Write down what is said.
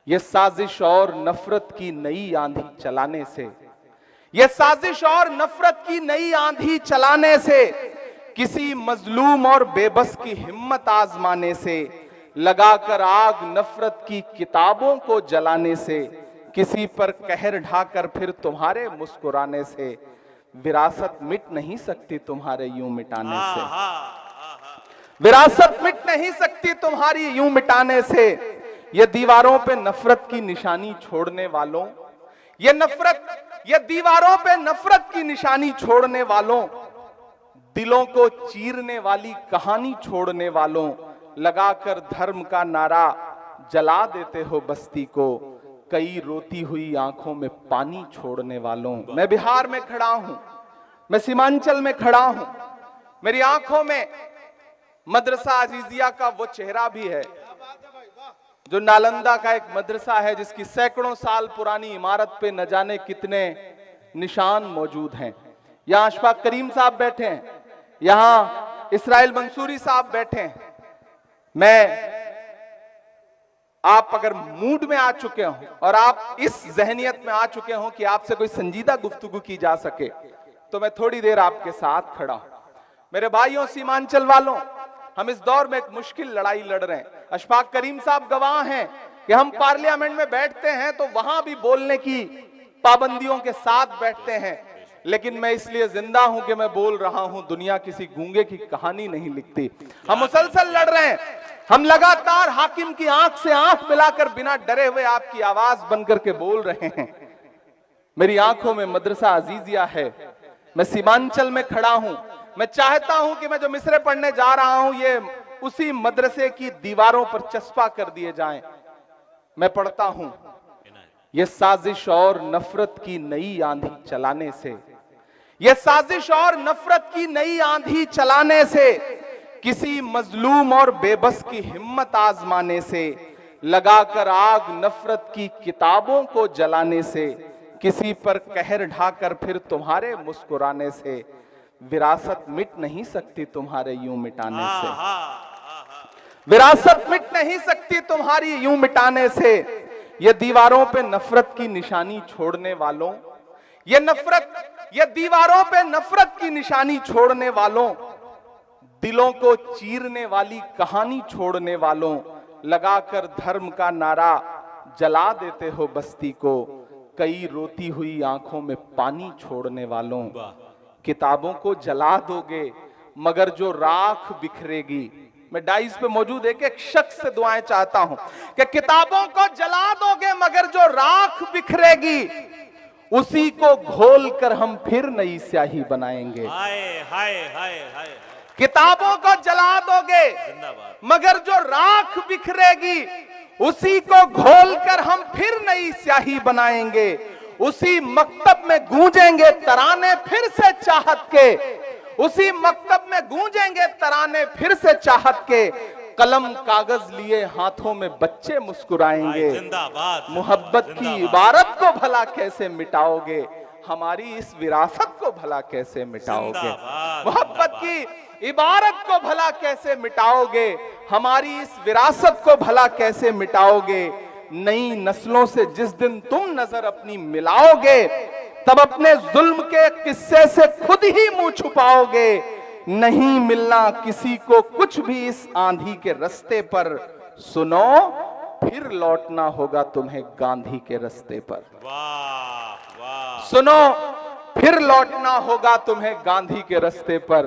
ये साजिश और नफरत की नई आंधी चलाने से, ये साजिश और नफरत की नई आंधी चलाने से, किसी मजलूम और बेबस की हिम्मत आजमाने से, लगाकर आग नफरत की किताबों को जलाने से, किसी पर कहर ढाकर फिर तुम्हारे मुस्कुराने से, विरासत मिट नहीं सकती तुम्हारे यूं मिटाने से। विरासत मिट नहीं सकती तुम्हारी यूं मिटाने से। ये दीवारों पे नफरत की निशानी छोड़ने वालों, ये दीवारों पे नफरत की निशानी छोड़ने वालों, दिलों को चीरने वाली कहानी छोड़ने वालों, लगाकर धर्म का नारा जला देते हो बस्ती को, कई रोती हुई आंखों में पानी छोड़ने वालों। मैं बिहार में खड़ा हूं, मैं सीमांचल में खड़ा हूं, मेरी आंखों में मदरसा अजीजिया का वो चेहरा भी है जो नालंदा का एक मदरसा है, जिसकी सैकड़ों साल पुरानी इमारत पे न जाने कितने निशान मौजूद हैं। यहां अशफाक करीम साहब बैठे हैं, यहां इसराइल मंसूरी साहब बैठे हैं। आप अगर मूड में आ चुके हो और आप इस जहनियत में आ चुके हो कि आपसे कोई संजीदा गुफ्तगू की जा सके, तो मैं थोड़ी देर आपके साथ खड़ा हूं। मेरे भाइयों सीमांचल वालों, हम इस दौर में एक मुश्किल लड़ाई लड़ रहे हैं। अशफाक करीम साहब गवाह हैं कि हम पार्लियामेंट में बैठते हैं तो वहां भी बोलने की पाबंदियों के साथ बैठते हैं, लेकिन मैं इसलिए जिंदा हूं कि मैं बोल रहा हूं। दुनिया किसी गूंगे की कहानी नहीं लिखती। हम मुसलसल लड़ रहे हैं, हम लगातार हाकिम की आंख से आंख मिलाकर बिना डरे हुए आपकी आवाज बनकर के बोल रहे हैं। मेरी आंखों में मदरसा अजीजिया है, मैं सीमांचल में खड़ा हूं। मैं चाहता हूं कि मैं जो मिसरे पढ़ने जा रहा हूं ये उसी मदरसे की दीवारों पर चस्पा कर दिए जाएं। मैं पढ़ता हूं, ये साजिश और नफरत की नई आंधी चलाने से, ये साजिश और नफरत की नई आंधी चलाने से, किसी मजलूम और बेबस की हिम्मत आजमाने से, लगाकर आग नफरत की किताबों को जलाने से, किसी पर कहर ढाकर फिर तुम्हारे मुस्कुराने से, विरासत मिट नहीं सकती तुम्हारे यूं मिटाने से। विरासत मिट नहीं सकती तुम्हारी यूं मिटाने से। ये दीवारों पे नफरत की निशानी छोड़ने वालों, ये दीवारों पे नफरत की निशानी छोड़ने वालों, दिलों को चीरने वाली कहानी छोड़ने वालों, लगाकर धर्म का नारा जला देते हो बस्ती को, कई रोती हुई आंखों में पानी छोड़ने वालों। किताबों को जला दोगे मगर जो राख बिखरेगी, मैं डाइस पे मौजूद एक शख्स से दुआएं चाहता हूं कि किताबों को जला दोगे मगर जो राख बिखरेगी, उसी को घोल कर हम फिर नई स्याही बनाएंगे। हाय हाय हाय हाय। किताबों को जला दोगे मगर जो राख बिखरेगी, उसी को घोल कर हम फिर नई स्याही बनाएंगे। उसी मकतब में गूंजेंगे तराने फिर से चाहत के, उसी मकतब में गूंजेंगे तराने फिर से चाहत के, कलम कागज लिए हाथों में बच्चे मुस्कुराएंगे। मोहब्बत की इबारत को भला कैसे मिटाओगे, हमारी इस विरासत को भला कैसे मिटाओगे। मोहब्बत की इबारत को भला कैसे मिटाओगे, हमारी इस विरासत को भला कैसे मिटाओगे। नई नस्लों से जिस दिन तुम नजर अपनी मिलाओगे, तब अपने जुल्म के किस्से से खुद ही मुंह छुपाओगे। नहीं मिलना किसी को कुछ भी इस आंधी के रास्ते पर, सुनो फिर लौटना होगा तुम्हें गांधी के रास्ते पर। वाह वाह। सुनो फिर लौटना होगा तुम्हें गांधी के रास्ते पर।